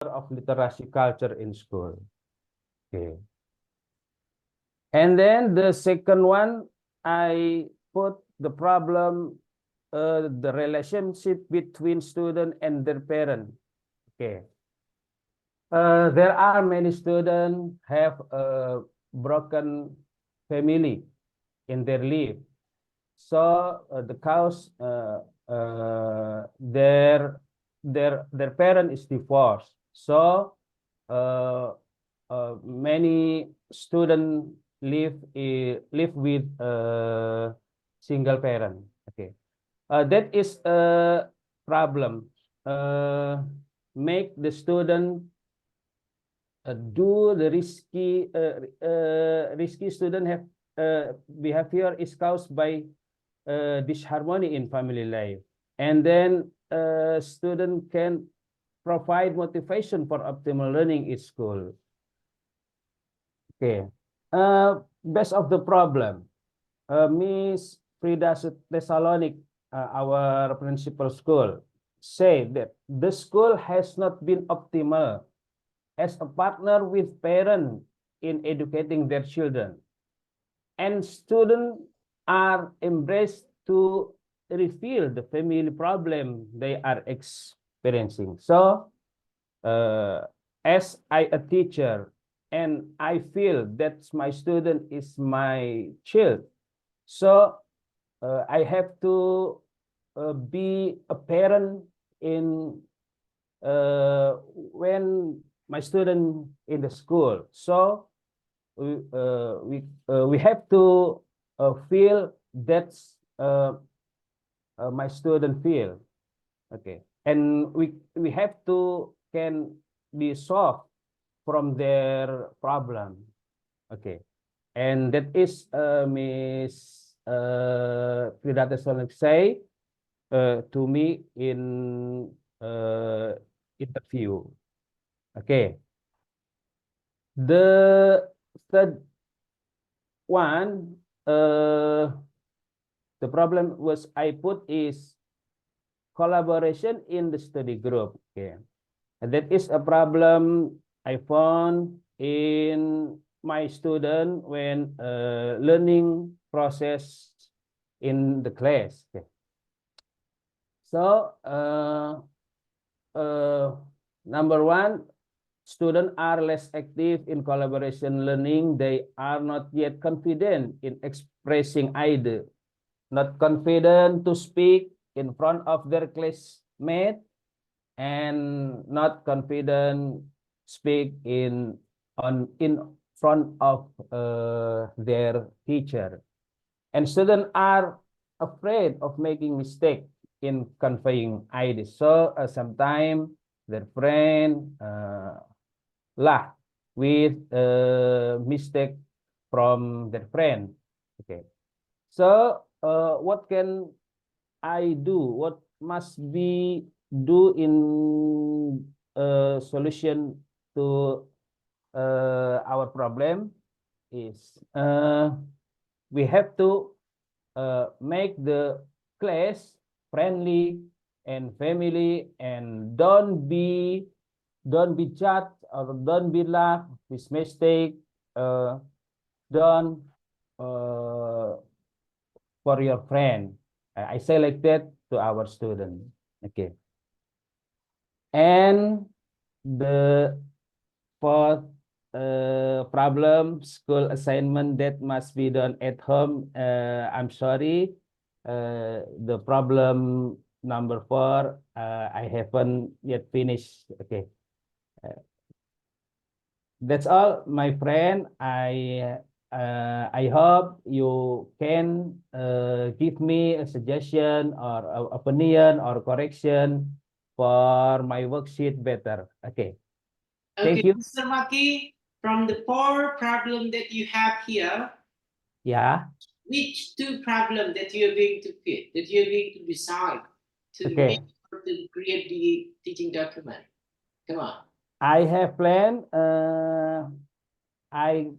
of literacy culture in school. Okay. And then the second one, I put the problem, the relationship between student and their parent. Okay. There are many students have a broken family in their life. So the cause their parent is divorced. So many students live with single parent. Okay, that is a problem. Make the student do the risky student have behavior is caused by disharmony in family life, and then student can provide motivation for optimal learning in school. Okay, best of the problem, Miss Frida Thessalonik, our principal school, say that the school has not been optimal as a partner with parents in educating their children, and students are embraced to reveal the family problem they are experiencing. So, as a teacher, and I feel that my student is my child, so I have to be a parent in when my student in the school. So we have to feel that's my student feel. Okay, and we have to can be solved from their problem. Okay, and that is Miss Frida Thessalonik say to me in interview. Okay, the third one, the problem was I put is collaboration in the study group. Okay, and that is a problem I found in my student when learning process in the class. Okay. So number one, students are less active in collaboration learning. They are not yet confident in expressing idea, not confident to speak in front of their classmate, and not confident speak in front of their teacher. And students are afraid of making mistake in conveying ideas. So sometimes their friend laugh with mistake from their friend. Okay. So what can I do? What must be do in solution to our problem is we have to make the class friendly and family, and don't be judged or don't be laughed with mistake. Don't for your friend. I say like that to our student. Okay. And the fourth problem, school assignment that must be done at home. I'm sorry. The problem number 4, I haven't yet finished. Okay. That's all, my friend. I hope you can give me a suggestion or opinion or correction for my worksheet better. Okay. Thank Okay, you. Mr. Maki, from the 4 problem that you have here, Yeah. which 2 problem that you're going to fit, that you're going to decide to make Okay. or to create the teaching document? Come on. I have planned. I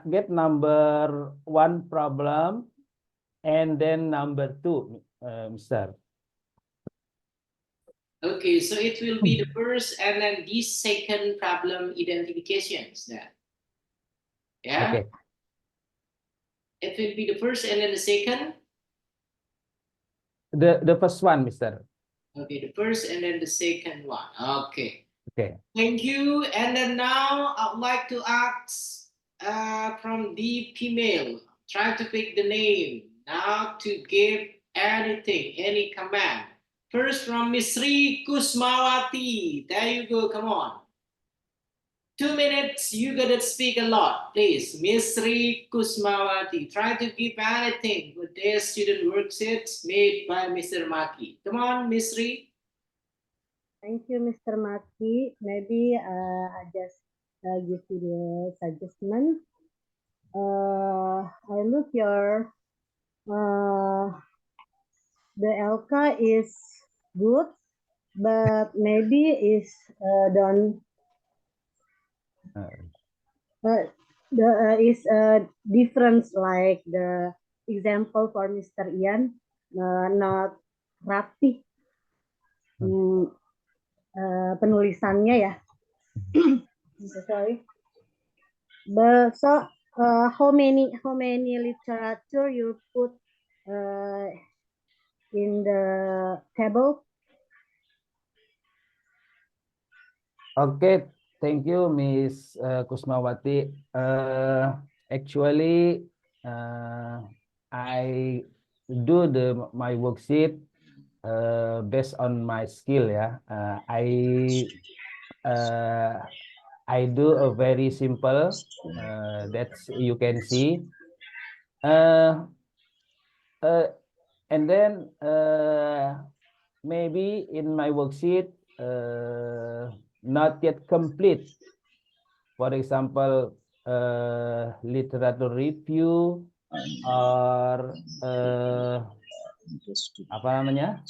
get number 1 problem, and then number 2, Mr. Okay, so it will be the first and then the second problem identifications then. Yeah, Okay. it will be the first and then the second. The first one, Mister. Okay, the first and then the second one. Okay. Okay. Thank you. And then now I would like to ask from the female. Try to pick the name. Now to give anything, any command. First from Miss Sri Kusmawati. There you go. Come on. 2 minutes. You gotta speak a lot, please. Miss Sri Kusmawati. Try to give anything with their student worksheets made by Mr. Maki. Come on, Miss Sri. Thank you, Mr. Maki. Maybe I just give you the suggestion. I look your the LK is good, but maybe is don't the is difference like the example for Mr. Ian not rapi penulisannya ya. Sorry. But so how many literature you put in the table? Okay, thank you, Miss Kusmawati. Actually, I do my worksheet based on my skill. Yeah, I do a very simple. That's you can see. And then maybe in my worksheet not yet complete. For example, literature review or apa namanya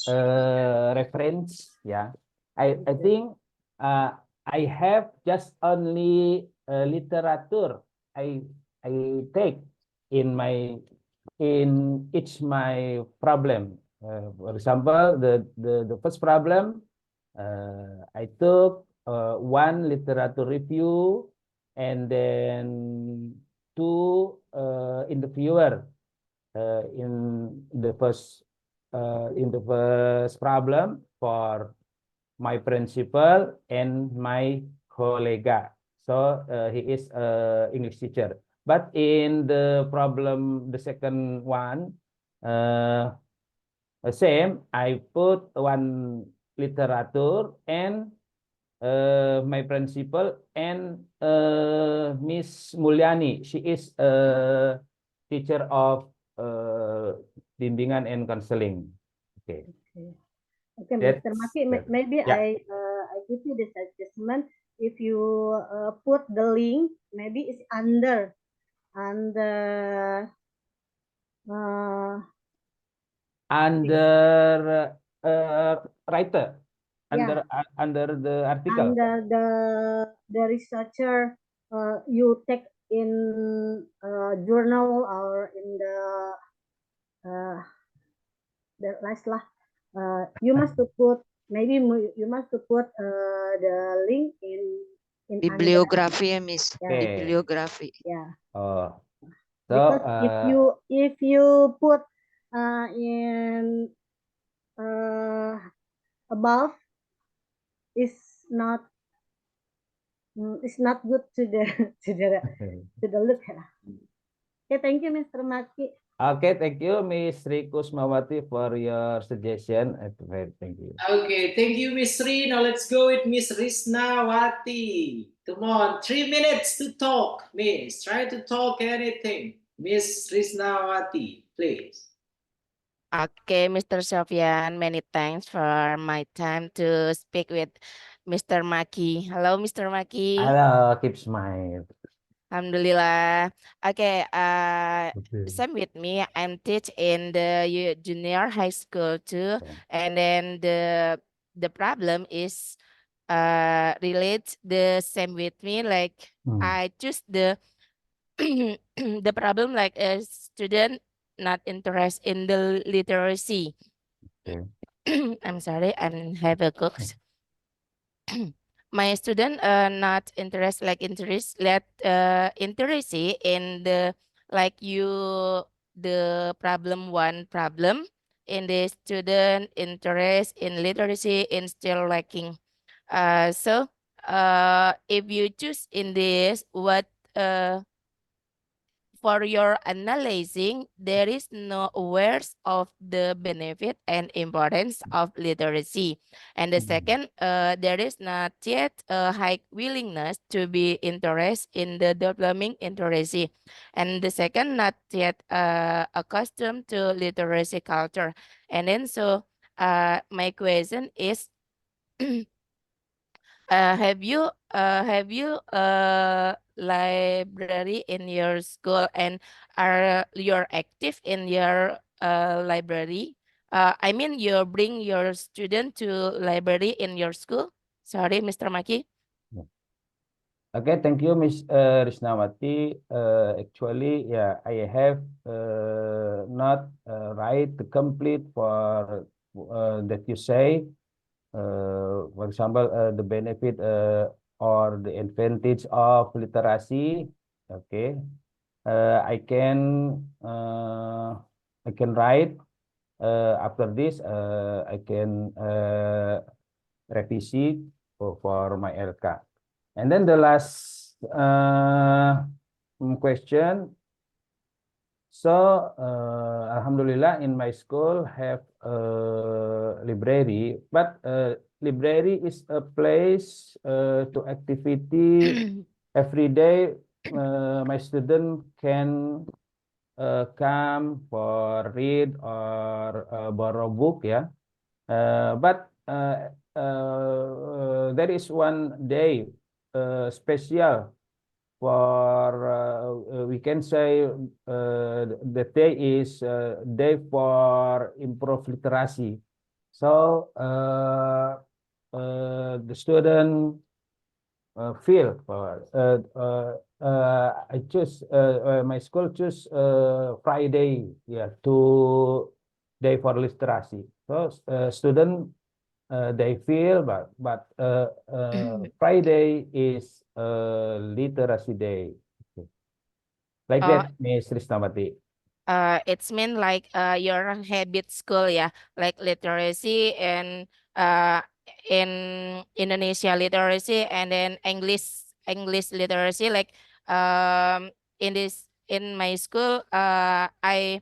reference. Yeah, I think I have just only literature I take in each my problem. For example, the first problem, I took one literature review and then two interviewer in the first problem for my principal and my colleague. So he is English teacher. But in the problem, the second one, same. I put one literature and my principal and Miss Mulyani. She is a teacher of bimbingan and counseling. Okay. Okay, Mr. Maki, maybe I give you the suggestion. If you put the link, maybe it's under writer under the article under the researcher you take in journal or in the last lah you must to put maybe you must to put the link in bibliography, Miss. Okay. Bibliography. Yeah. Oh. So because if you put in above it's not good to the to the look. Okay, thank you, Mr. Maki. Okay, thank you, Miss Sri Kusmawati, for your suggestion. Thank you. Okay, thank you, Miss Sri. Now let's go with Miss Risnawati. Come on, 3 minutes to talk, Miss. Try to talk anything. Miss Risnawati, please. Okay, Mr. Sofyan, many thanks for my time to speak with Mr. Maki. Hello, Mr. Maki. Hello, keep smile. Alhamdulillah. Okay, same with me. I'm teach in the junior high school too, and then the problem is relate the same with me. Like I choose the the problem like a student not interested in the literacy. Okay. I'm sorry, I'm have a cook. My student not interested in the like you the problem one problem in the student interest in literacy in still lacking. So if you choose in this what for your analyzing, there is no awareness of the benefit and importance of literacy. And the second, there is not yet a high willingness to be interested in the developing literacy. And the second, not yet accustomed to literacy culture. And then my question is, have you library in your school and are you're active in your library? I mean, you bring your student to library in your school. Sorry, Mr. Maki. Okay, thank you, Miss Risnawati. Actually, yeah, I have not right to complete for that you say. For example, the benefit or the advantage of literacy. Okay, I can write after this. I can revisi for my LK. And then the last question. So, Alhamdulillah, in my school have a library, but library is a place to activity every day. My student can come for read or borrow book, yeah. But there is one day special for we can say the day is day for improve literacy. So the student feel I choose my school choose Friday, yeah, to day for literacy. So student they feel, but Friday is literacy day. Okay. Like Oh, that, Miss Risnawati. it's mean like your habit school, yeah, like literacy and in Indonesia literacy and then English literacy. Like in this in my school, I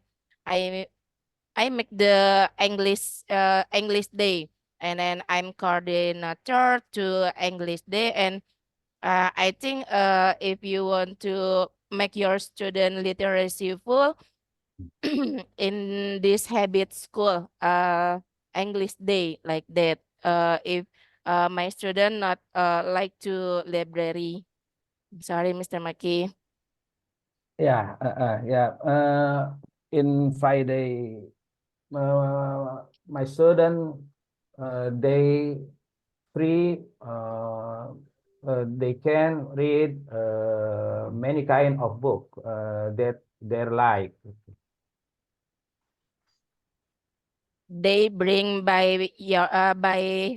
I make the English day, and then I'm coordinator to English day, and I think if you want to make your student literacy full in this habit school, English day like that. If my student not like to library, sorry, Mr. Maki. Yeah, yeah. In Friday, my student they free. They can read many kind of book that they like. They bring by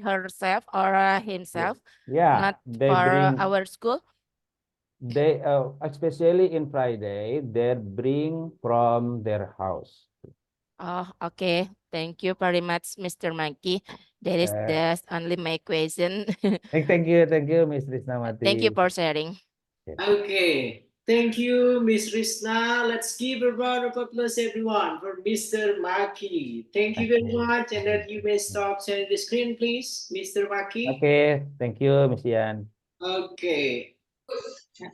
herself or himself, Yeah, not they for bring our school. they especially in Friday they bring from their house. Oh, okay. Thank you very much, Mr. Monkey. That is Uh, just only my question. thank you, Miss Thank you Risnawati. for sharing. Okay, thank you, Miss Risna. Let's give a round of applause, everyone, for Mr. Maki. Thank you very much, and that you may stop sharing the screen, please, Mr. Maki. Okay, thank you, Miss Ian. Okay,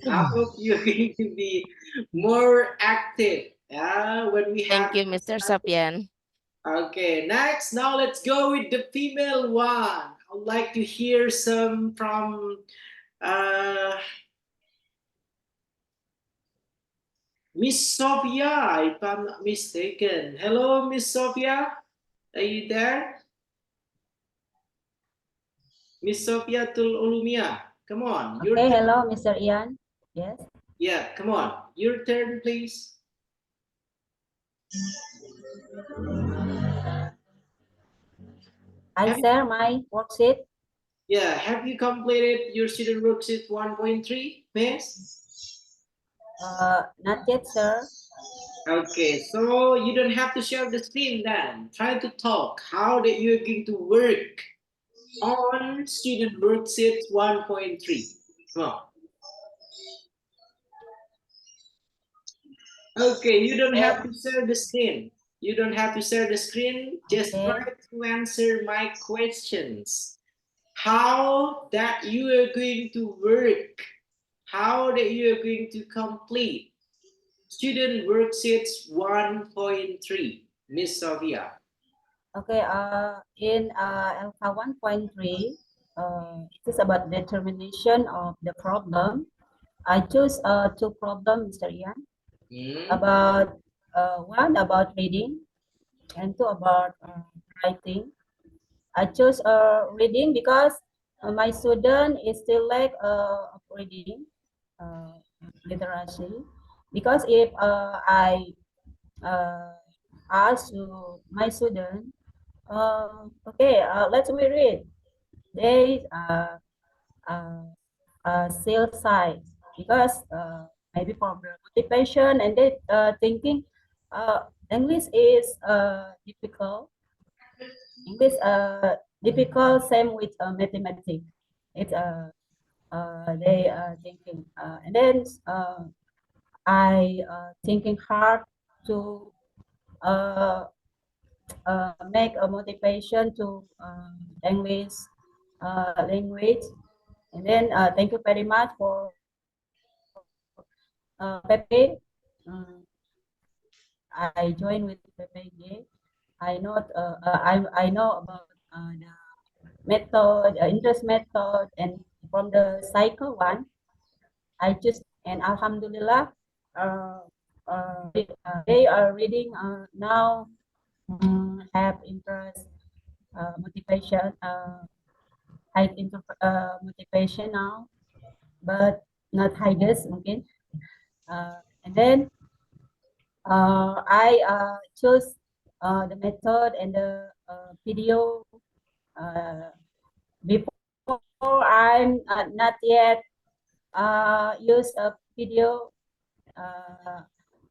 I hope you're going to be more active. When we Thank have. you, Mr. Sopian. Okay, next, now let's go with the female one. I would like to hear some from uh, Miss Sophia, if I'm not mistaken. Hello, Miss Sophia. Are you there? Miss Sophia Tululumia. Come on, your Okay, turn. hello, Mr. Ian. Yes. Yeah, come on. Your turn, please. I share my worksheet. Yeah, have you completed your student worksheet 1.3, Miss? Not yet, sir. Okay, so you don't have to share the screen then. Try to talk how that you're going to work on student worksheet 1.3. Come on. Okay, you don't have to share the screen. You don't have to share the screen. Just Okay. try to answer my questions. How that you are going to work, how that you are going to complete student worksheets 1.3, Miss Sophia. Okay. In Alpha 1.3, it is about determination of the problem. I choose two problems, Mr. Ian. About one about reading and two about writing. I chose reading because my student is still lack of reading literacy. Because if I uh, ask to my student, okay, let me read. They still shy because maybe for the motivation and they thinking English is difficult. English difficult, same with mathematics. It's they thinking and then I thinking hard to uh, make a motivation to English language. And then thank you very much for PPG. I joined with PPG. I know about the method, interest method, and from the cycle one, I just and Alhamdulillah, uh, they are reading now, have interest, motivation, high into motivation now, but not highest mungkin. And then I choose the method and the video before I'm not yet use a video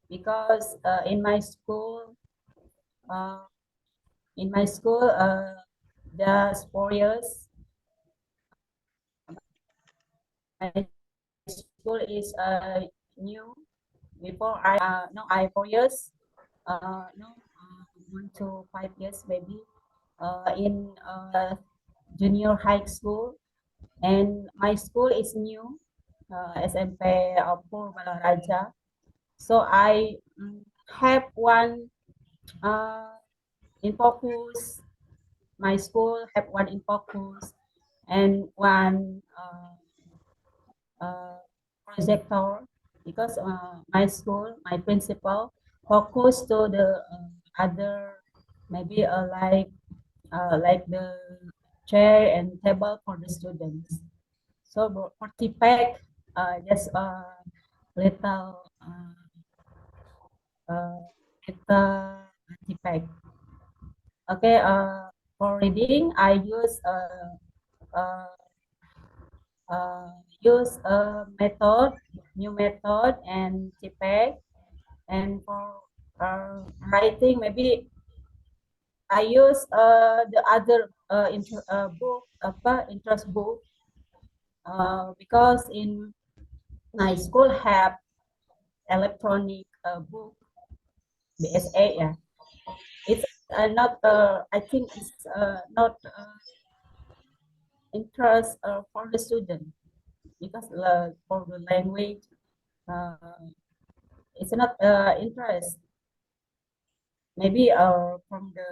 because in my school uh, there's 4 years. My school is new. Before I no I 4 years. No 1 to 5 years maybe in junior high school, and my school is new, SMP Pur Balaraja. So I have one in focus. My school have one in focus and one projector because my school, my principal focus to the other maybe like the chair and table for the students. So for TPEC, just little little TPEC. Okay, for reading, I uh, use a method, new method, and TPEC. And for writing, maybe I use the other book, interest book, because in my school have electronic book, BSA. Yeah, it's not. I think it's not interest for the student because for the language, uh, it's not interest. Maybe from the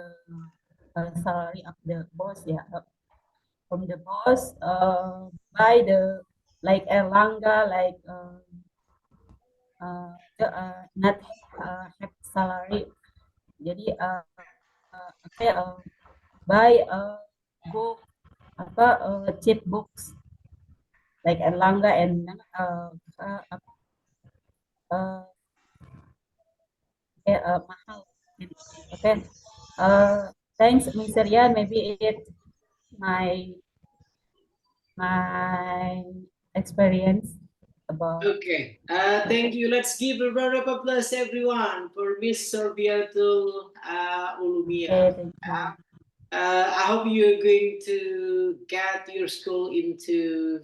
salary of the boss. Yeah, from the boss by the like Erlangga, like not have salary. Jadi okay, buy book apa cheap books like Erlangga and mahal. Okay. Thanks, Mr. Yan. Maybe it my experience about. Okay. Thank you. Let's give a round of applause, everyone, for Miss Sorbiatul Ulumia. Thank you. I hope you're going to get your school into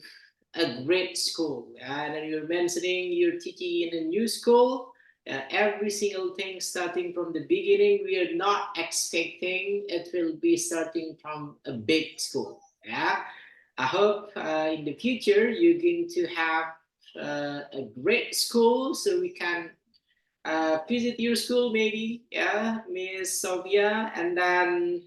a great school. And you're mentioning you're teaching in a new school. Every single thing starting from the beginning, we are not expecting it will be starting from a big school. Yeah. I hope in the future you're going to have a great school so we can visit your school maybe, yeah, Miss Sofia, and then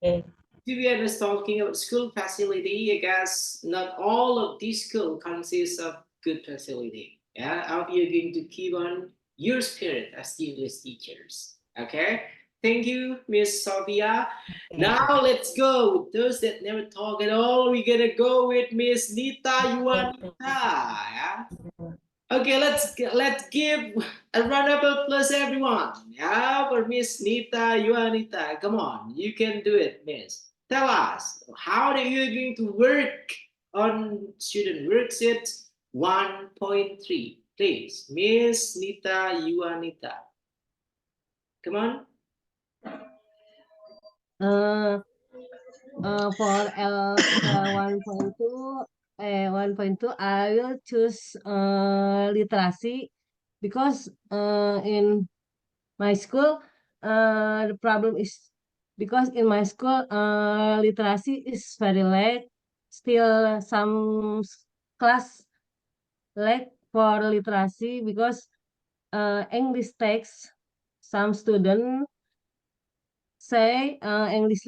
Okay. to be honest, talking about school facility, I guess not all of this school consists of good facility. Yeah, I hope you're going to keep on your spirit as English teachers. Okay, thank you, Miss Sofia. Now let's go with those that never talk at all. We're gonna go with Miss Nita Yuanita. Yeah. Okay, let's give a round of applause, everyone. Yeah, for Miss Nita Yuanita. Come on, you can do it, Miss. Tell us, how are you going to work on student worksheet 1.3? Please, Miss Nita Yuanita. Come on. For 1.2, I will choose literacy because in my school the problem is because in my school literacy is very late. Still some class lack for literacy because English text some student say English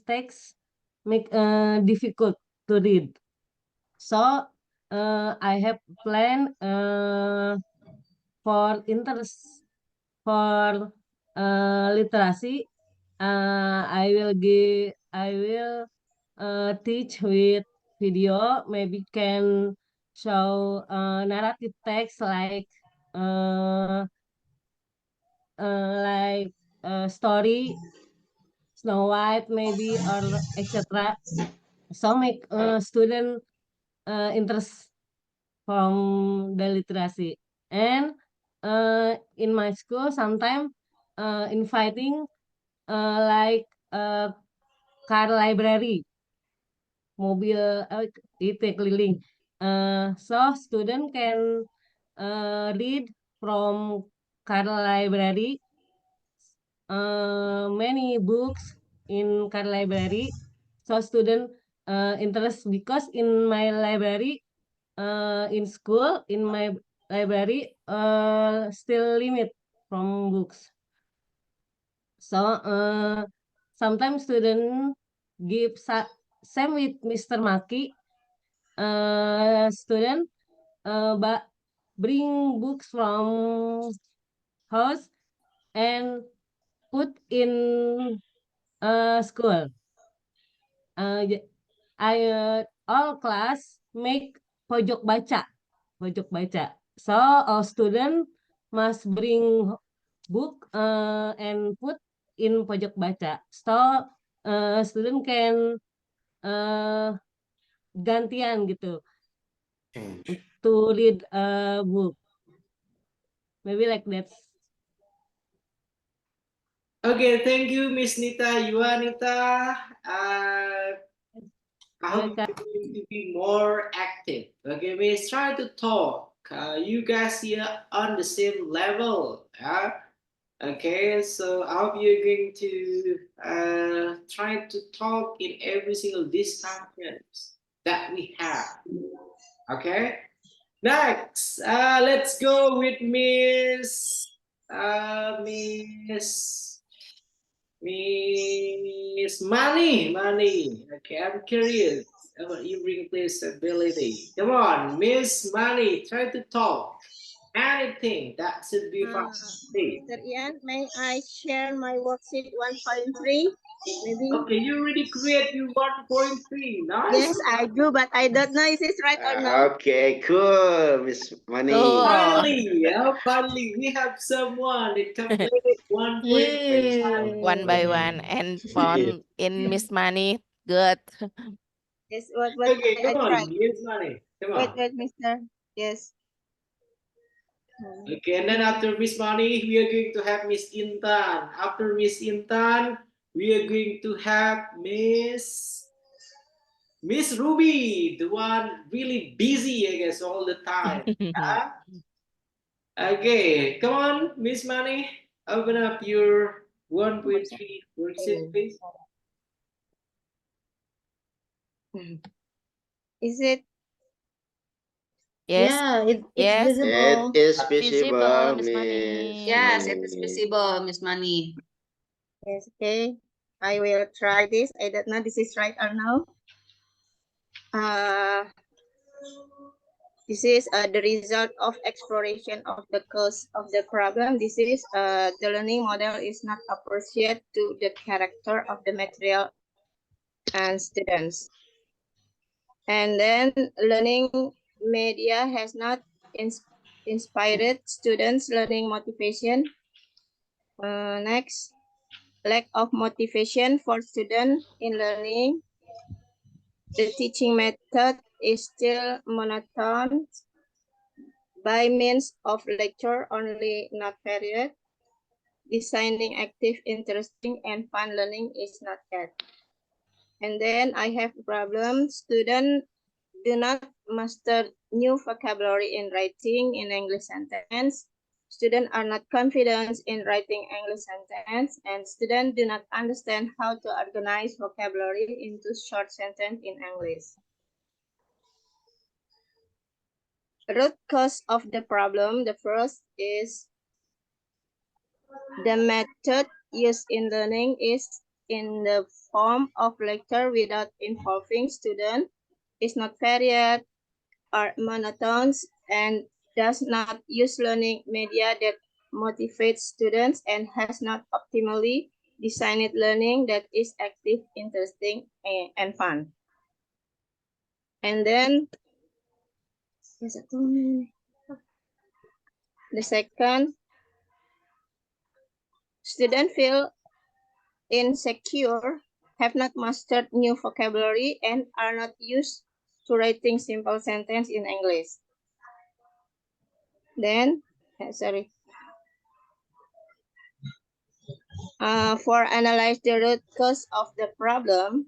text make difficult to read. So I have plan for interest for literacy. I will teach with video. Maybe can show narrative text uh, like story Snow White maybe or etc. So make student interest from the literacy. And in my school, sometimes inviting like car library, mobil itu keliling. So student can read from car library many books in car library. So student interest because in my library in school in my library still limit from books. So sometimes student give same with Mr. Maki student but bring books from house and put in school. I all class make pojok baca. So all student must bring book and put in pojok baca. So student can gantian gitu to read a book. Maybe like that. Okay, thank you, Miss Nita Yuanita. I hope you're going to be more active. Okay, Miss, try to talk. You guys here on the same level. Yeah. Okay, so I hope you're going to try to talk in every single discussions that we have. Okay. Next, let's go with Miss Money. Okay, I'm curious about you bring this ability. Come on, Miss Money, try to talk. anything that should be found. Please. Mr. Ian, may I share my worksheet 1.3? Maybe. Okay, you already create your 1.3. Nice. Yes, I do, but I don't know if it's right or not. Okay, cool, Miss Mani. Cool. Finally, we have someone that completed 1.3. One by one and found in Miss Money. Good. Yes, what Okay, I come on, tried. here's money. Come on. Wait, Mister. Yes. Okay, and then after Miss Money, we are going to have Miss Intan. After Miss Intan, we are going to have Miss Ruby, the one really busy, I guess, all the time. Yeah? Okay, come on, Miss Money. Open up your 1.3 worksheet, please. Is it? Yes. Yeah, it's Yes. visible. It is Visible, visible, Miss Miss Mani. Yes, it is Mani. visible, Miss Money. Yes, okay. I will try this. I don't know this is right or no. This is the result of exploration of the cause of the problem. This is the learning model is not appropriate to the character of the material and students. And then learning media has not inspired students' learning motivation. Next, lack of motivation for students in learning. The teaching method is still monotone by means of lecture only, not period. Designing active, interesting, and fun learning is not yet. And then I have a problem. Students do not master new vocabulary in writing in English sentence. Students are not confident in writing English sentence, and students do not understand how to organize vocabulary into short sentence in English. Root cause of the problem, the first is the method used in learning is in the form of lecture without involving students, is not varied or monotone, and does not use learning media that motivates students, and has not optimally designed learning that is active, interesting, and fun. And then the second, students feel insecure, have not mastered new vocabulary, and are not used to writing simple sentence in English. Then, for analyze the root cause of the problem,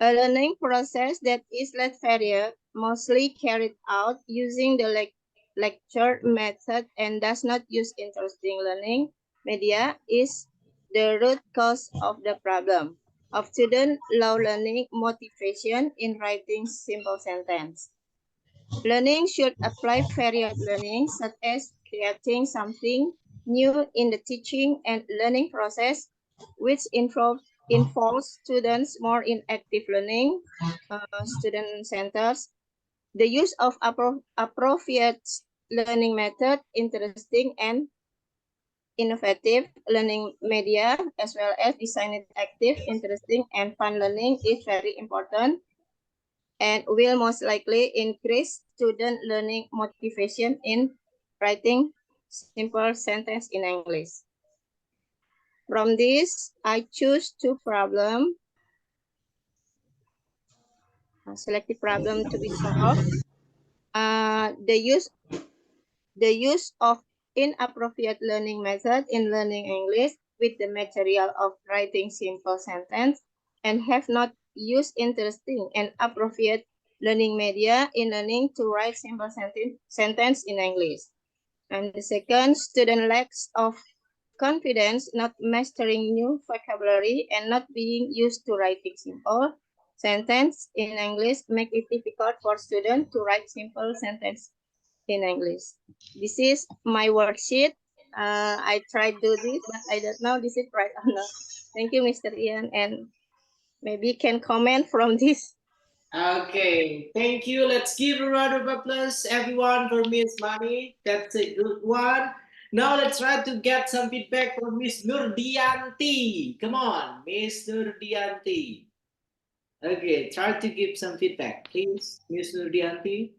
a learning process that is less varied, mostly carried out using the lecture method and does not use interesting learning media is the root cause of the problem of student low learning motivation in writing simple sentence. Learning should apply varied learning, such as creating something new in the teaching and learning process, which involves students more in active learning, student centers, the use of appropriate learning method, interesting and innovative learning media, as well as designed active, interesting, and fun learning is very important and will most likely increase student learning motivation in writing simple sentence in English. From this, I choose two problems, selected problem to be solved. The use of inappropriate learning method in learning English with the material of writing simple sentence, and have not used interesting and appropriate learning media in learning to write simple sentence in English. And the second, student lacks of confidence, not mastering new vocabulary, and not being used to writing simple sentence in English make it difficult for students to write simple sentence in English. This is my worksheet. I tried to do this, but I don't know this is right or not. Thank you, Mr. Ian, and maybe can comment from this. Okay, thank you. Let's give a round of applause, everyone, for Miss Mani. That's a good one. Now let's try to get some feedback from Miss Nurdianti. Come on, Miss Nurdianti. Okay, try to give some feedback, please, Miss Nurdianti.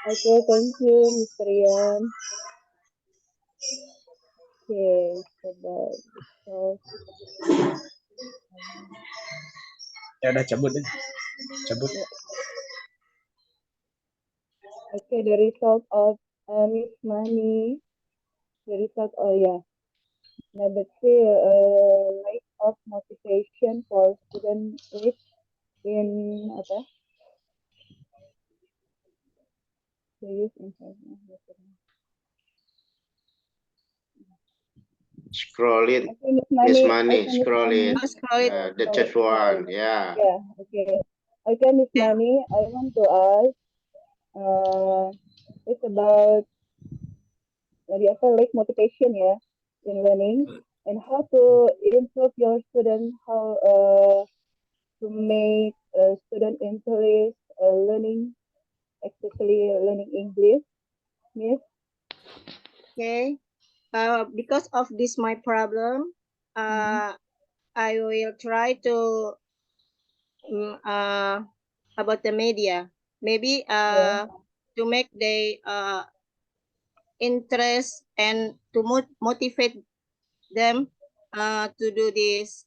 Okay, thank you, Mr. Ian. Okay, so Ya udah cabut deh. Cabut. okay, the result of Miss Money, the result, oh yeah, number 3, lack of motivation for student is in apa? To use information. Scroll it. Okay, Miss Miss Money. Money, Okay, Miss scroll Money. it. Scroll it. The third one. Yeah. Yeah, okay. Okay, Miss Yeah. Money, I want to ask, it's about the like motivation, yeah, in learning, and how to improve your student, how to make student interest learning, especially learning English, Miss. Okay. Because of this my problem, I will try to about the media. Maybe Yeah, to make they interest and to motivate them to do this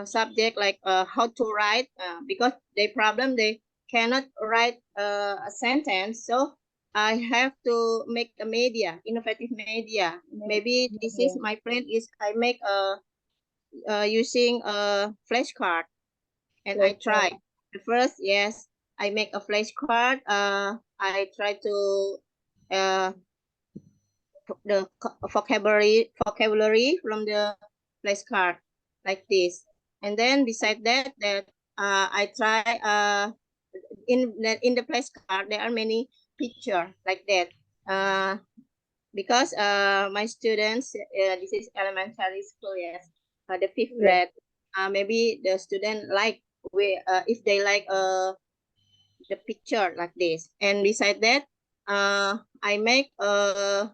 subject like how to write because their problem they cannot write a sentence, so I have to make a media, innovative media. Maybe this is yeah, my plan is I make using a flashcard, and I try flashcard. the first, yes, I make a flashcard. I try to uh the vocabulary from the flashcard like this, and then beside that I try in the flashcard there are many picture like that because my students this is elementary school, yes, the fifth Yeah, grade, maybe the student like we if they like the picture like this, and beside that I make the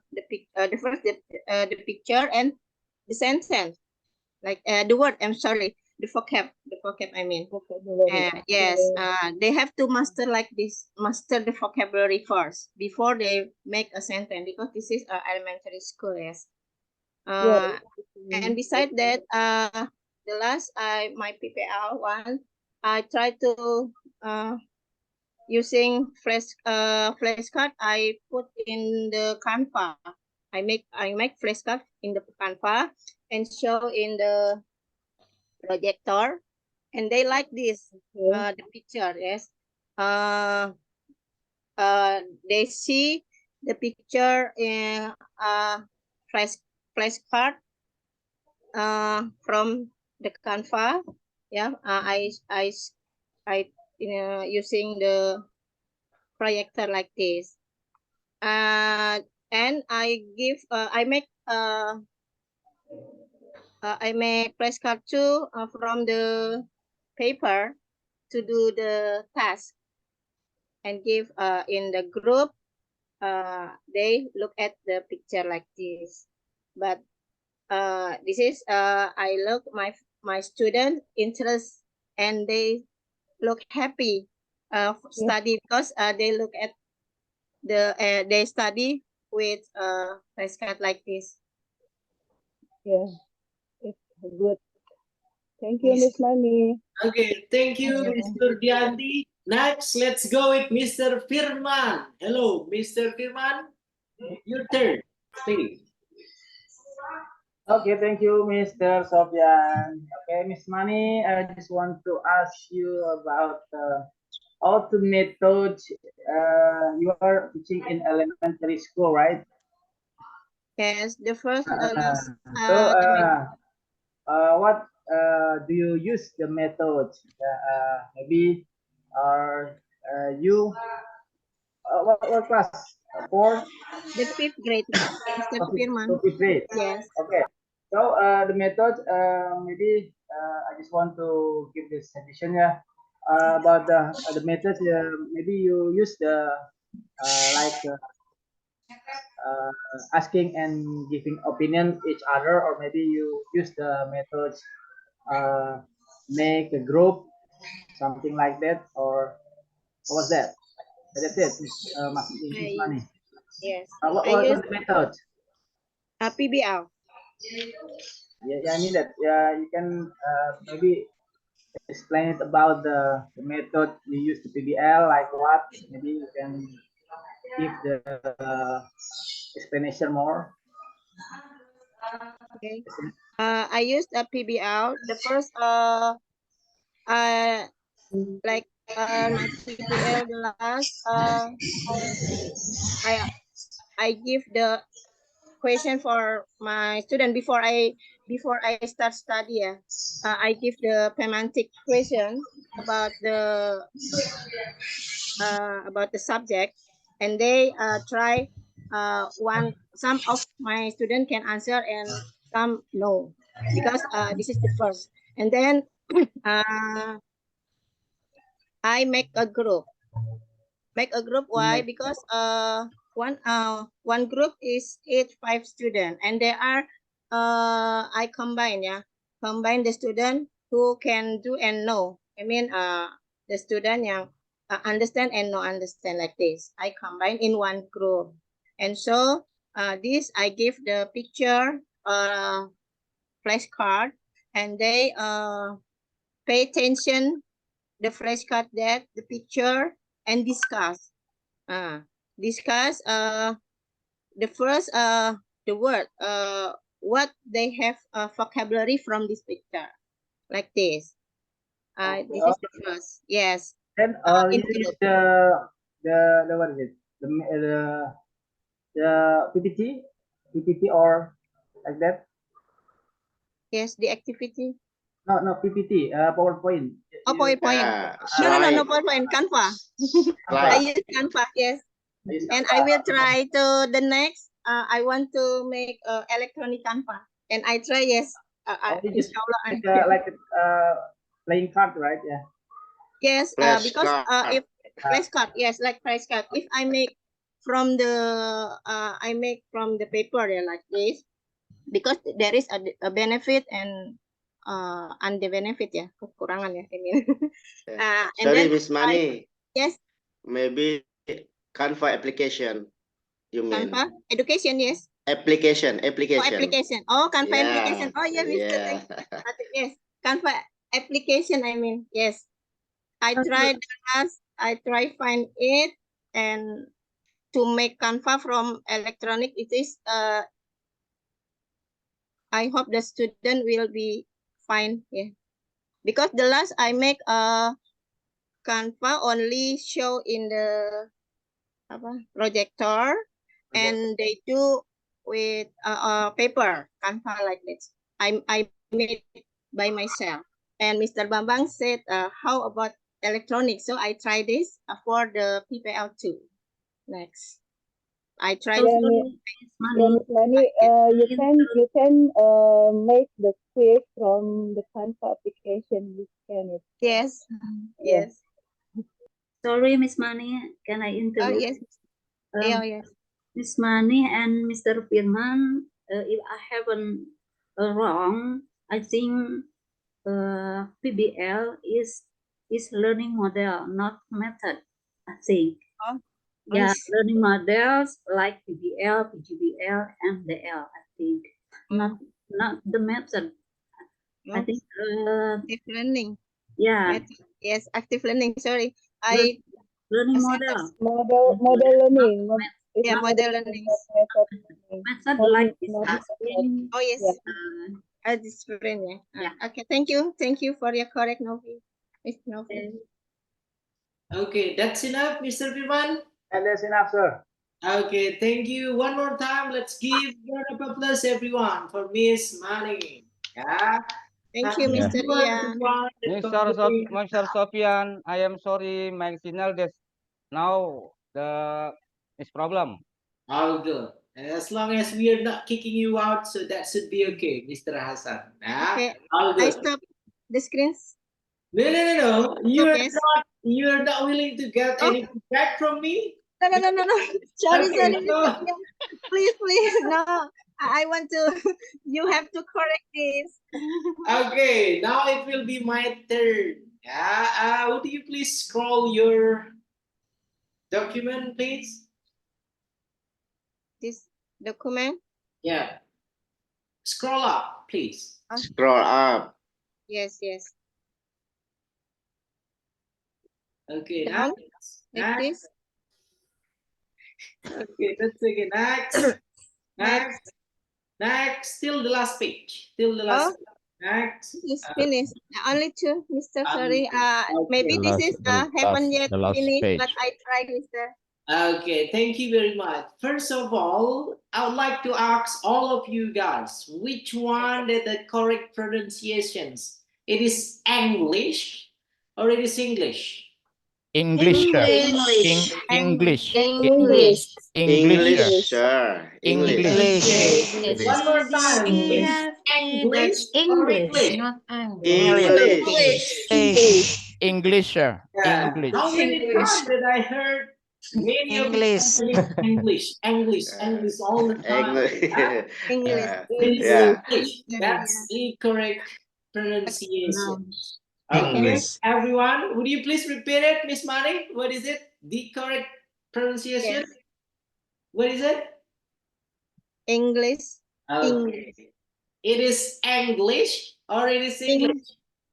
first the picture and the sentence like the word, I'm sorry, the vocab I mean. vocabulary. Yes, Okay. they have to master like this, master the vocabulary first before they make a sentence because this is elementary school, yes. Yeah. And beside that, the last my PPL one, I try to using flashcard. I put in the Canva. I make flashcard in the Canva and show in the projector, and they like this Okay. the picture, yes. Uh, they see the picture in flash flashcard from the Canva. Yeah, I using the projector like this. And I make flashcard too from the paper to do the task and give in the group. They look at the picture like this, but this is I look my student interest, and they look happy Yeah. study because they look at they study with flashcard like this. Yeah. It's good. Thank you, Yes. Miss Money. Okay, thank you, Uh, Mr. Dianti. Next, let's go with Mr. Firman. Hello, Mr. Firman. Your turn, please. Okay, thank you, Mr. Sofyan. Okay, Miss Mani, I just want to ask you about how to method you are teaching in elementary school, right? Yes, the first So, the what do you use the method? Maybe you what class? Four, the fifth grade, Mr. Firman. fifth grade. Yes. Okay. So the method, maybe I just want to give this suggestion, yeah, about the method. Maybe you use the like asking and giving opinion each other, or maybe you use the methods make a group, something like that, or what was that? That's it, Miss I Money. yes, What I was use the method? PBL. Yeah, I mean that. Yeah, you can maybe explain it about the method you use the PBL, like what? Maybe you can give the explanation more. Okay. I used a PBL. The first like my PBL the last I give the question for my student before I start study. I give the pemantic question about the subject, and they try some of my student can answer and some no, because this is the first, and then I make a group. Why? Because one group is 5 students, and there are I combine the student who can do and know. I mean the student yang understand and no understand, like this. I combine in one group, and so this I give the picture flashcard, and they pay attention the flashcard, that the picture, and discuss. Discuss the first the word what they have vocabulary from this picture, like this. This is the first. Yes. Then In you use group. the what is it? The PPT or like that? Yes, the activity. No, PPT, PowerPoint. Oh, PowerPoint. Yeah, No, slide. PowerPoint, Canva. I Slide. use Canva, yes. Use And Canva. I will try to the next. I want to make electronic Canva, and I try. Yes. You just Inshallah. like playing card, right? Yeah. Yes. Because if flashcard, yes, like flashcard. If I make from the paper, yeah, like this, because there is a benefit and the benefit, ya, kekurangan, ya, I mean. And Sorry, then Miss Money. yes, Maybe Canva application. You mean Canva education, yes. application? Oh, application. Oh, Canva Yeah. application. Oh, yeah, Mr. Yeah. Yes, Canva application. I mean, yes. I tried find it, and to make Canva from electronic. It is I hope the student will be fine. Yeah, because the last I make Canva only show in the projector, and they do with paper Canva, like this. I made by myself, and Mr. Bambang said, how about electronics? So I try this for the PPL2. Next, I try. Yeah, Miss Mani, you can make the quiz from the Canva application. You can. Yes. Yeah. Yes. Sorry, Miss Mani, can I Oh, interrupt? yes. Yeah, yes. Miss Mani and Mr. Firman, if I haven't wrong, I think PBL is learning model, not method. I think. Oh, Yeah, yes. learning models like PBL, PGBL, and DL. I think not the method. I think. Active learning. Yeah. Yes, active learning. Sorry, I learning model. Model learning. Yeah, model learning. Method like discussing. Oh, yes. Different, yeah. Okay, thank you for your correct, Novi. Miss Novi. Okay, that's enough, Mr. Firman. And that's enough, sir. Okay, thank you. One more time, let's give a round of applause, everyone, for Miss Money. Yeah. Thank you, Mr. Ian. Mr. Sofian, I am sorry, my signal this now the is problem. All good. As long as we are not kicking you out, so that should be okay, Mr. Hassan. Okay, All I good. stop the screens. No. Yes. You are not willing to get Oh. any feedback from me? No. Sorry, Okay, sorry. so- Please. No, I want to. You have to correct this. Okay, now it will be my turn. Would you please scroll your document, please? This document. Yeah. Scroll up, please. Scroll up. Yes. Okay, Down, next. like this. Okay, let's take it. Next. Till the last page. Till the last page. Next. It's finished. Only two, Mr. Sorry. Maybe The this last- is the haven't last- yet the last finished, page. but I tried, Mr. Okay, thank you very much. First of all, I would like to ask all of you guys, which one is the correct pronunciations? It is English or it is English? English, sir. English. English. English. English, sir. English. Okay, one more time. It's English or English? not English. English, sir. Yeah. English. How many times did I heard many of you saying English all the time? English. Huh? English. It is Yeah. English. That's the correct pronunciation. English. Okay, everyone, would you please repeat it, Miss Mari? What is it? The correct pronunciation? Yes. What is it? English. Okay. It is English or it is English?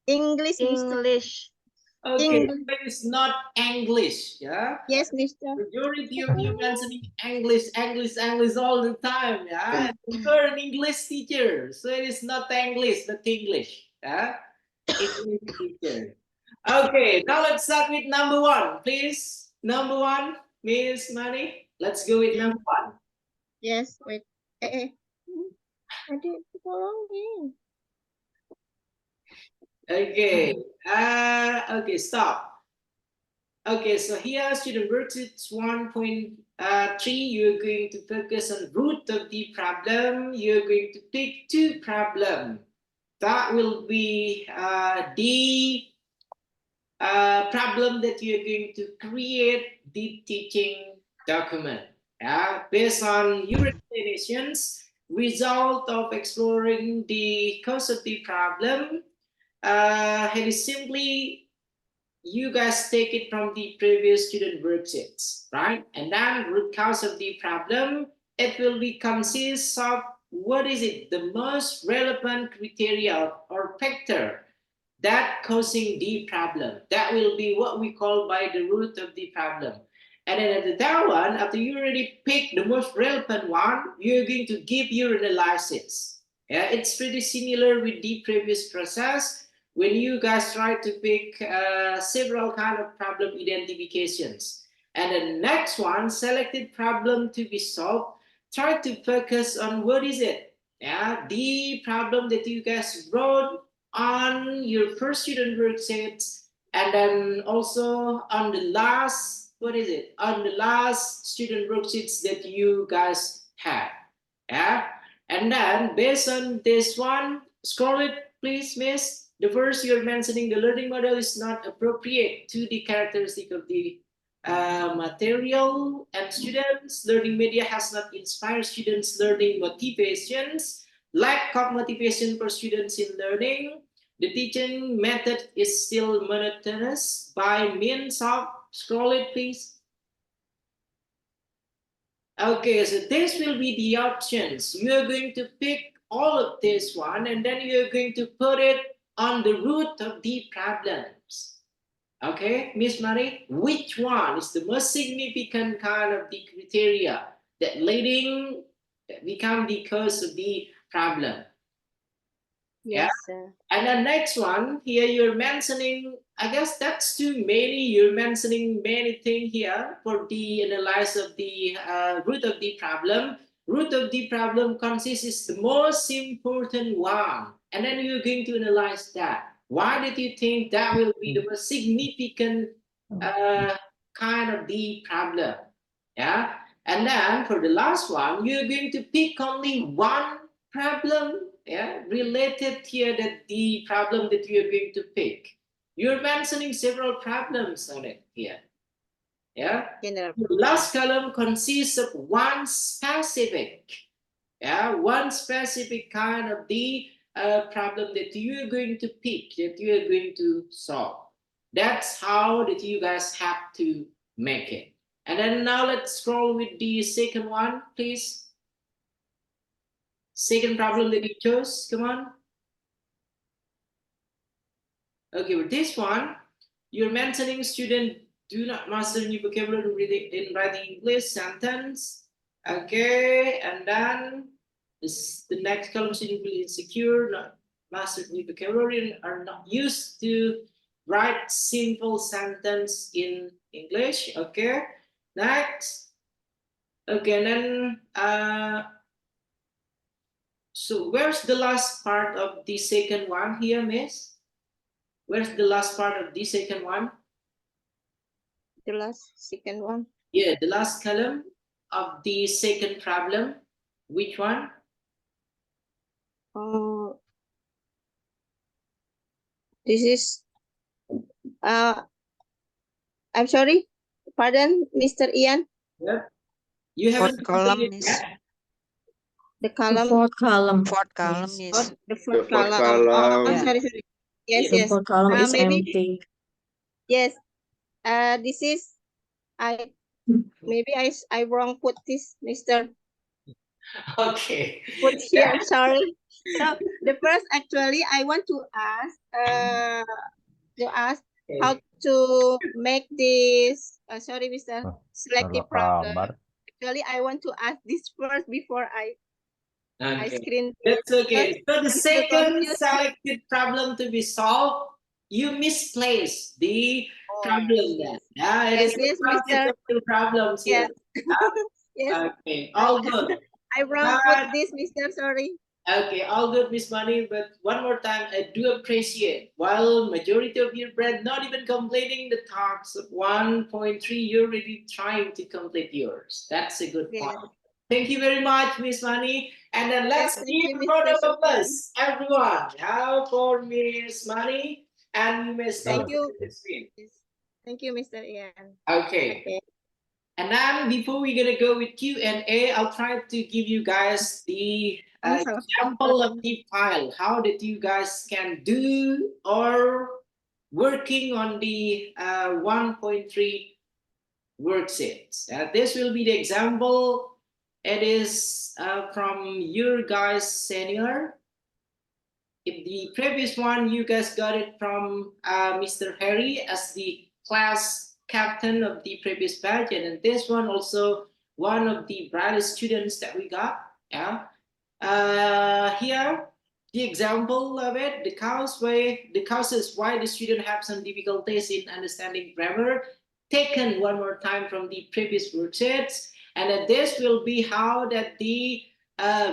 English, Mr. Okay, English. it is not English, yeah? Yes, Mr. Majority of you mentioning English all the time, yeah? You're an English teacher, so it is not English, but English, yeah? English teacher. Okay, now let's start with number one, please. Number one, Miss Mani. Let's go with number one. Yes, wait. I did it wrong again. Okay, okay, stop. Okay, so here student worksheets 1.3, you're going to focus on root of the problem. You're going to pick two problems. That will be the problem that you're going to create the teaching document. Based on your explanations, result of exploring the cause of the problem, it is simply you guys take it from the previous student worksheets, right? And then root cause of the problem, it will be consists of what is it, the most relevant criteria or factor that causing the problem. That will be what we call by the root of the problem. And then at the third one, after you already pick the most relevant one, you're going to give your analysis. Yeah, it's pretty similar with the previous process when you guys try to pick several kind of problem identifications. And the next one, selected problem to be solved, try to focus on what is it? Yeah, the problem that you guys wrote on your first student worksheets, and then also on the last, what is it? On the last student worksheets that you guys had. Yeah, and then based on this one, scroll it, please, miss. The first you're mentioning the learning model is not appropriate to the characteristic of the material and students. Learning media has not inspired students' learning motivations. Lack of motivation for students in learning. The teaching method is still monotonous by means of, scroll it please. Okay, so this will be the options. You're going to pick all of this one and then you're going to put it on the root of the problems. Okay, Miss Marie, which one is the most significant kind of the criteria that leading become the cause of the problem? Yes, yeah. And the next one here, you're mentioning, I guess that's too many. You're mentioning many things here for the analysis of the root of the problem. Root of the problem consists is the most important one, and then you're going to analyze that. Why did you think that will be the most significant kind of the problem? Yeah. And then for the last one, you're going to pick only one problem, related here, that the problem that you're going to pick. You're mentioning several problems on it here. The last column consists of one specific kind of the problem that you're going to pick, that you're going to solve. That's how that you guys have to make it. And then now let's scroll with the second one, please. Second problem that you chose, come on. Okay, with this one, you're mentioning student do not master new vocabulary in writing English sentence. Okay, and then the next column, student will insecure, not master new vocabulary, and are not used to write simple sentence in English. Okay, next. Okay, and then so where's the last part of the second one here, miss? Where's the last part of the second one? The last second one. Yeah, the last column of the second problem. Which one? This is I'm sorry. Pardon, Mr. Ian. Yeah. You haven't completed yet. The column. Fourth column. Fourth column Oh, is the fourth The fourth column. Oh, column. sorry. Yes, The yes. fourth column is Maybe empty. yes. This is maybe I wrong put this, Mr. Okay. Put here. Sorry. So the first, actually, I want to ask how to make this. Sorry, Mr. Selective problem. Actually, I want to ask this first before I screen. That's okay. So the second selected problem to be solved, you misplaced the problem then. Yeah, it is yes, the Mr. problems here. Yes. Okay, all good. I wrong put this, Mr. Sorry. Okay, all good, Miss Money. But one more time, I do appreciate, while majority of your bread not even completing the tasks of 1.3, you're already trying to complete yours. That's a good point. Thank you very much, Miss Money. And then let's give a round of applause, everyone. Now for Miss Money, and you may start the screen. Thank you, Mr. Ian. Okay. And then before we're gonna go with Q&A, I'll try to give you guys the example of the file, how that you guys can do or working on the 1.3 worksheets. This will be the example. It is from your guys' senior. If the previous one, you guys got it from Mr. Harry as the class captain of the previous batch, and then this one also one of the brightest students that we got. Here the example of it, the causes why the student have some difficulties in understanding grammar, taken one more time from the previous worksheets, and then this will be how that the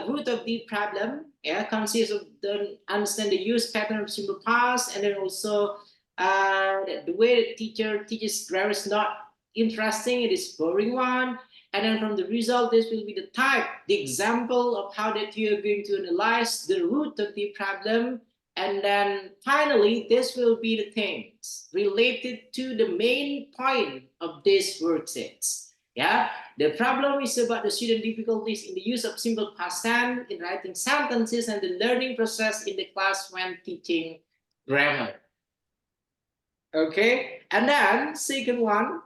root of the problem consists of the understand the use pattern of simple past, and then also the way the teacher teaches grammar is not interesting, it is boring one. And then from the result, this will be the type, the example of how that you are going to analyze the root of the problem. And then finally, this will be the things related to the main point of these worksheets. The problem is about the student difficulties in the use of simple past tense in writing sentences and the learning process in the class when teaching grammar. Okay, and then second one,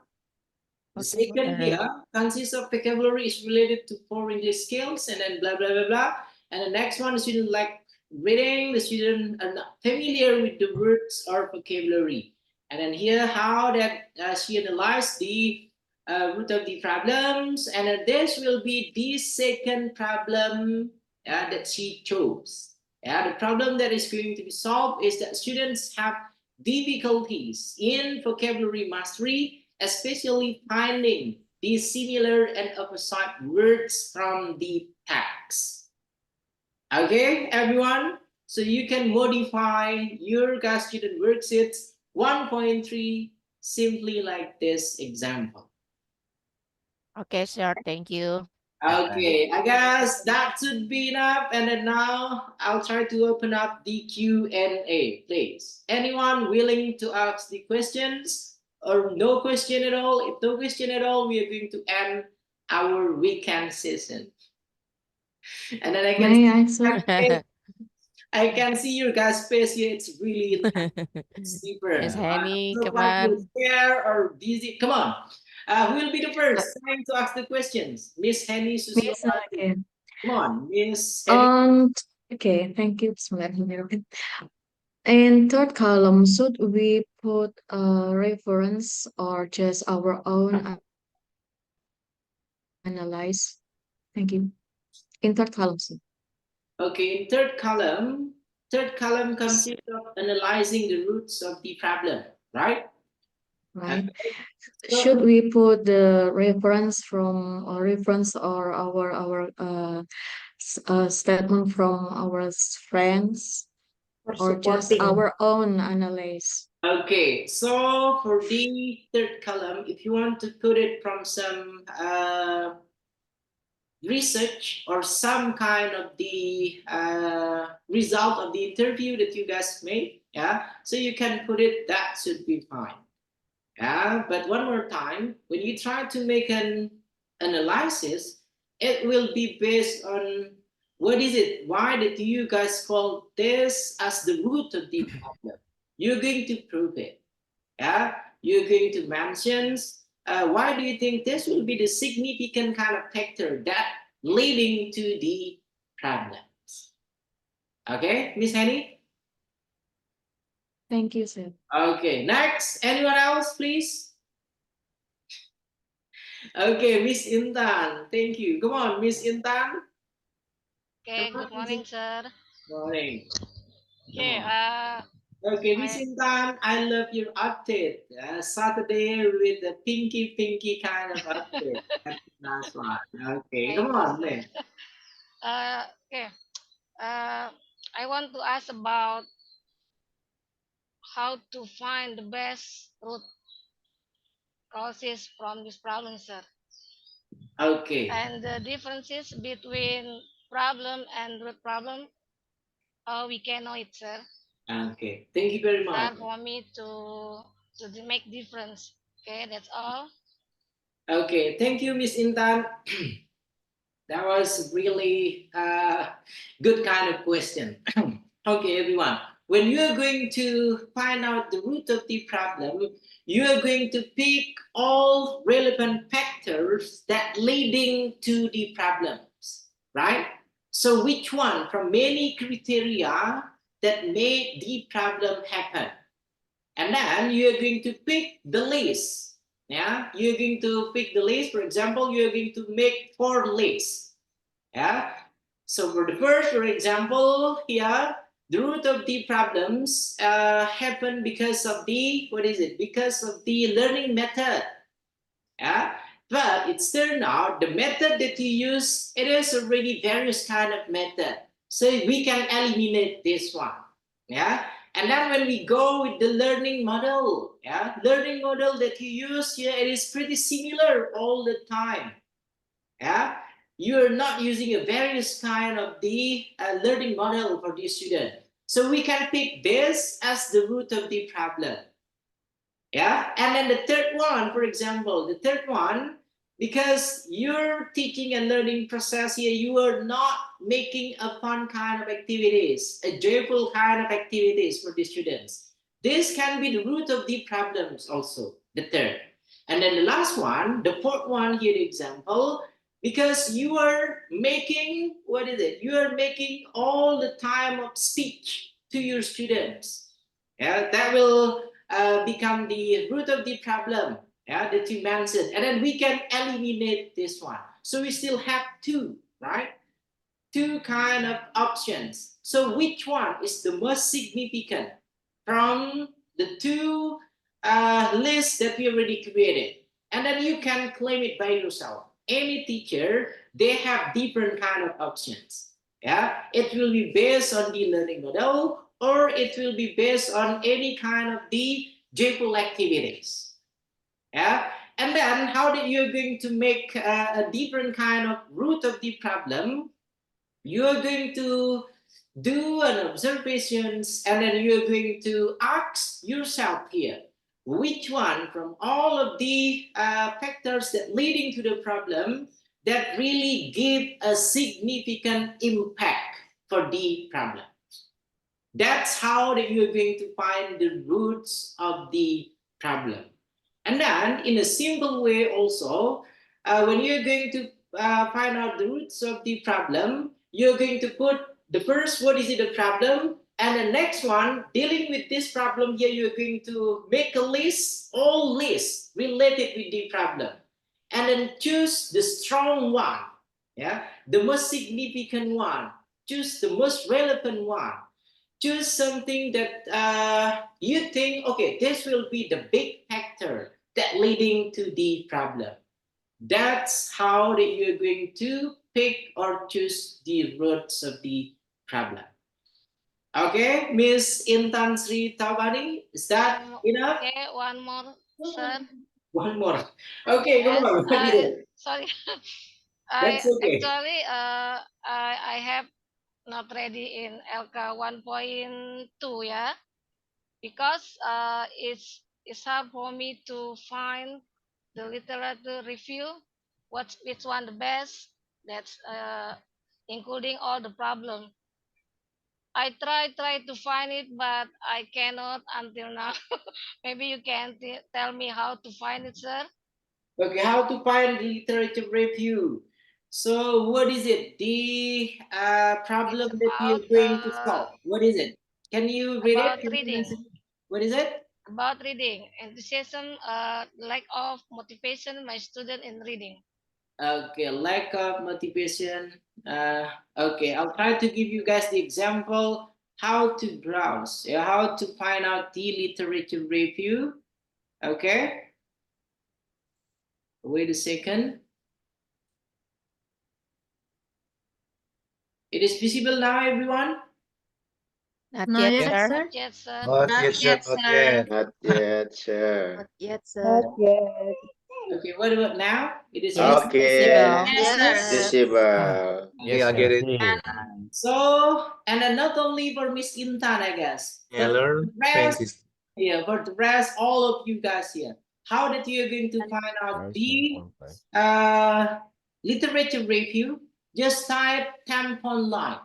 the second here consists of vocabulary is related to 4 English skills, and then blah blah blah blah. And the next one, the student like reading, the student are not familiar with the words or vocabulary. And then here how that she analyzed the root of the problems, and then this will be the second problem that she chose. The problem that is going to be solved is that students have difficulties in vocabulary mastery, especially finding these similar and opposite words from the text. Okay, everyone? So you can modify your guys student worksheets 1.3 simply like this example. Okay, sure. Thank you. Okay, I guess that should be enough. And then now I'll try to open up the Q&A, please. Anyone willing to ask the questions or no question at all? If no question at all, we are going to end our weekend session. And then I can see your guys' face here. It's really intense, deeper. Miss Henny, So come like you're on. scared or dizzy. Come on. Who will be the first trying to ask the questions? Miss Henny Susio. Miss, okay. Come on, Miss Henny. Okay, thank you. Bismillahirrahmanirrahim. In third column, should we put a reference or just our own analyze? Thank you. In third column, sir. Okay, in third column consists of analyzing the roots of the problem, right? Right. So- Should we put the reference from or reference or our statement from our friends or just our own analyze? Okay, so for the third column, if you want to put it from some research or some kind of the result of the interview that you guys made, yeah, so you can put it, that should be fine. Yeah, but one more time, when you try to make an analysis, it will be based on what is it, why did you guys call this as the root of the problem. You're going to prove it. Yeah, you're going to mention why do you think this will be the significant kind of factor that leading to the problems. Okay, Miss Henny? Thank you, sir. Okay, next. Anyone else, please? Okay, Miss Intan. Thank you. Come on, Miss Intan. Okay, good morning, sir. Morning. Okay, Okay, Miss Intan, I love your update. Saturday with the pinky kind of update. That's nice one. Okay, come on, man. Okay, I want to ask about how to find the best root causes from this problem, sir. Okay. And the differences between problem and root problem, we can know it, sir. Okay, thank you very much. Sir, for me to make difference. Okay, that's all. Okay, thank you, Miss Intan. That was really good kind of question. Okay, everyone. When you are going to find out the root of the problem, you are going to pick all relevant factors that leading to the problems, right? So which one from many criteria that made the problem happen? And then you are going to pick the list. Yeah, you're going to pick the list. For example, you're going to make 4 lists. Yeah. So for the first, for example, here, the root of the problems happen because of the, what is it? Because of the learning method. Yeah. But it's turned out the method that you use, it is already various kind of method. So we can eliminate this one. Yeah. And then when we go with the learning model, yeah, learning model that you use here, it is pretty similar all the time. Yeah, you're not using a various kind of the learning model for the student. So we can pick this as the root of the problem. Yeah, and then the third one, for example, the third one, because your teaching and learning process here, you are not making a fun kind of activities, a joyful kind of activities for the students. This can be the root of the problems also, the third. And then the last one, the fourth one here, the example, because you are making, what is it? You are making all the time of speech to your students. Yeah, that will become the root of the problem, yeah, that you mentioned. And then we can eliminate this one. So we still have 2, right? 2 kind of options. So which one is the most significant from the 2 lists that we already created? And then you can claim it by yourself. Any teacher, they have different kind of options. Yeah, it will be based on the learning model, or it will be based on any kind of the joyful activities. Yeah, And then how did you going to make a different kind of root of the problem? You're going to do an observations, and then you're going to ask yourself here, which one from all of the factors that leading to the problem that really give a significant impact for the problem. That's how that you're going to find the roots of the problem. And then in a simple way also, when you're going to find out the roots of the problem, you're going to put the first, what is it, the problem, and the next one, dealing with this problem here, you're going to make a list, all lists related with the problem, and then choose the strong one, yeah, the most significant one, choose the most relevant one, choose something that you think, okay, this will be the big factor that leading to the problem. That's how that you're going to pick or choose the roots of the problem. Okay, Miss Intan Sri Tawari, is that enough? Okay, one more, sir. One more. Okay, Yes, come on. sorry. That's okay. Actually I have not ready in LK 1.2, yeah, because it's hard for me to find the literature review, which one the best. That's including all the problem. I try to find it, but I cannot until now. Maybe you can tell me how to find it, sir. Okay, how to find literature review. So what is it? The problem that you're going to solve. What is it? Can you read it? About Can you reading. answer? What is it? About reading, enthusiasm, lack of motivation, my student in reading. Okay, lack of motivation. Okay, I'll try to give you guys the example how to browse, how to find out the literature review. Okay, wait a second. It is visible now, everyone? Not Not yet, yet, sir. sir. Not yet, sir. Not yet, sir. Not yet, sir. Not yet, sir. Not yet. Okay, what about now? It is Yes, visible? Okay, visible. Yes, sir. visible. Yes, I get I it. see. So, and then not only for Miss Intan, I guess. Yeah, For learn the rest, 20. yeah, for the rest, all of you guys here. How that you're going to find out the literature review? Just type Tampon Line.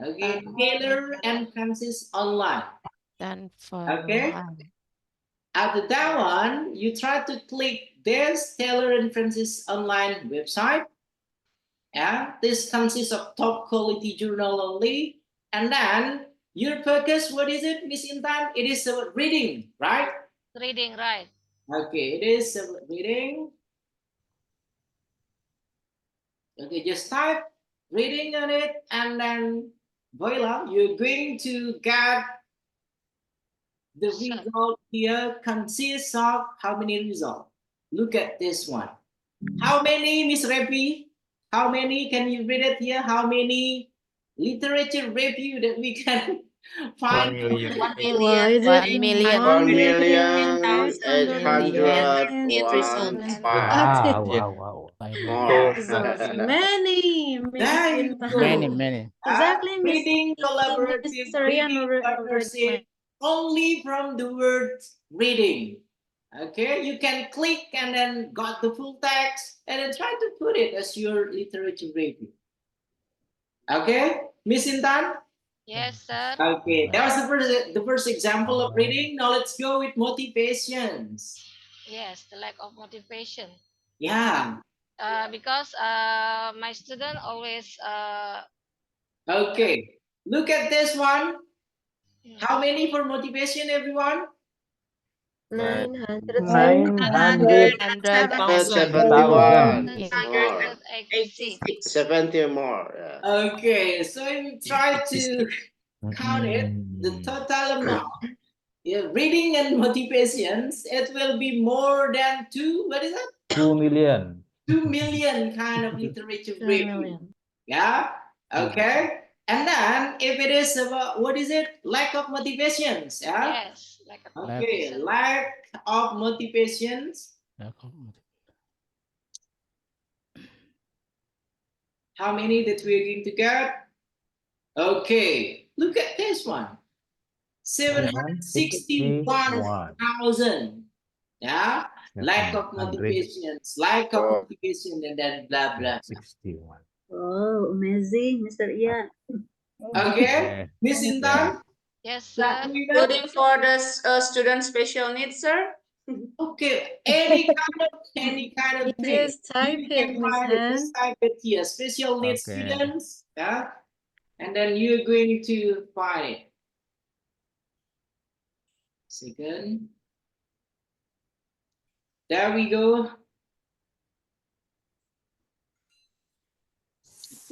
Okay, Taylor and Francis online. Done for Okay. one. After that one, you try to click this Taylor and Francis online website. Yeah, this consists of top quality journal only. And then your focus, what is it, Miss Intan? It is about reading, right? Reading, right. Okay, it is about reading. Okay, just type reading on it, and then voila, you're going to get the result here consists of how many results? Look at this one. How many, Miss Repi? How many, can you read it here? How many literature review that we can 1 find? million. 1 million. 1 million. 1,801,000. Wow. More. Many, There you go. Many. Exactly, Reading collaborative, Mr. Rian reading partnership, only from the word reading. Okay, you can click and then got the full text and then try to put it as your literature review. Okay, Miss Intan? Yes, sir. Okay, that was the first example of reading. Now let's go with motivations. Yes, the lack of motivation. Yeah. Because my student always Okay, look at this one. How many for motivation, everyone? 971. 86. 70 more. Yeah. Okay, so if you try to count it, the total amount, reading and motivations, it will be more than what is it? 2 million. 2 million kind of literature review. Yeah, okay. And then if it is about, what is it? Lack of motivations, yeah? Yes, lack of Okay, motivation. lack of motivations. How many that we're going to get? Okay, look at this one. 761,000. Yeah, lack of 700. motivations, lack of Oh. motivation, and then blah blah. 61. Oh, amazing, Mr. Ian. Okay, Miss Intan. Yes, Start sir. with that. Including for the student special needs, sir? Okay, any kind of thing. Just type You it, can Miss find it. Han. Just type it here. Special needs Okay. students. Yeah, and then you're going to find it. Second. There we go.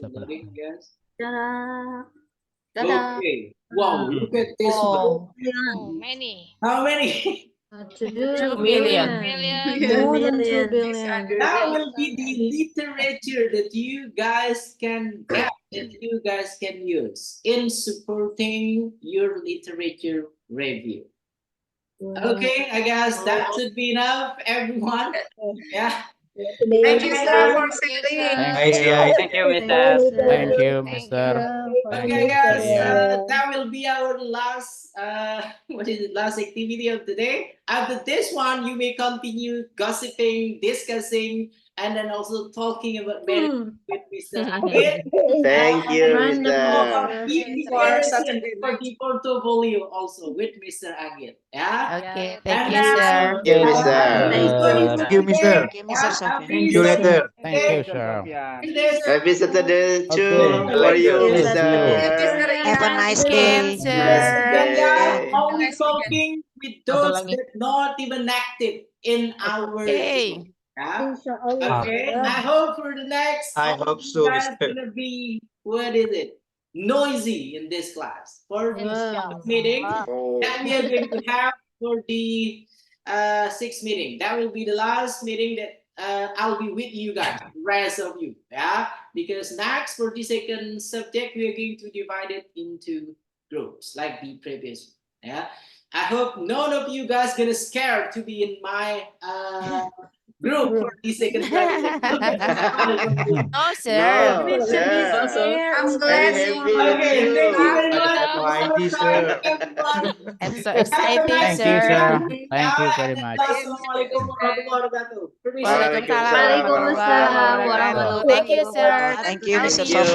Loading, guys. Ta-da! Ta-da! Okay. Wow, look at this one. Oh, many. How many? 2 2 billion. Million. More than 2 Million. billion. That will be the literature that you guys can get, that you guys can use in supporting your literature review. Okay, I guess that should be enough, everyone. Yeah. Thank you, sir, for Thank you, sharing. sir. Thank you, Mister. Thank you, Thank Mr. Okay, guys, Yeah. that will be our last what is it, last activity of the day. After this one, you may continue gossiping, discussing, and then also talking about marriage with Mr. Agit. Thank you, Random Mister. Be For prepared Saturday for night. the portfolio also with Mr. Agit. Yeah. Okay, And thank you, then sir. Thank you, Mister. Thank you, Mister. Thank you, sir. Thank you, Mister sir. Sofian. Happy Saturday too Okay. for you, See you. Mister. Have a nice Weekend, day. Blessed sir. And day. only talking with those that not even active in our Okay. group. Yeah? Inshallah. Okay. I hope for the next, I all hope you so, guys Mister. gonna be, what is it? Noisy in this class for the Wow. meeting Oh. that we are going to have for the sixth meeting. That will be the last meeting that I'll be with you guys, rest of you. Yeah. Because next for the second subject, we are going to divide it into groups like the previous. Yeah. I hope none of you guys gonna scared to be in my group for the second subject. Look at the smiles on you. No, sir. No, sir. I'm Very glad happy you. with Okay, you. thank you very Ada much. satu One ID, more time, sir. everyone. I'm so Have a excited, nice Thank you, day. sir. sir. Thank you very And much. Assalamualaikum warahmatullahi wabarakatuh. Permission. Waalaikumsalam Waalaikumsalam. warahmatullahi Waalaikumsalam wabarakatuh. warahmatullahi Thank you, sir. Thank Good you, Mr. Thank morning. you.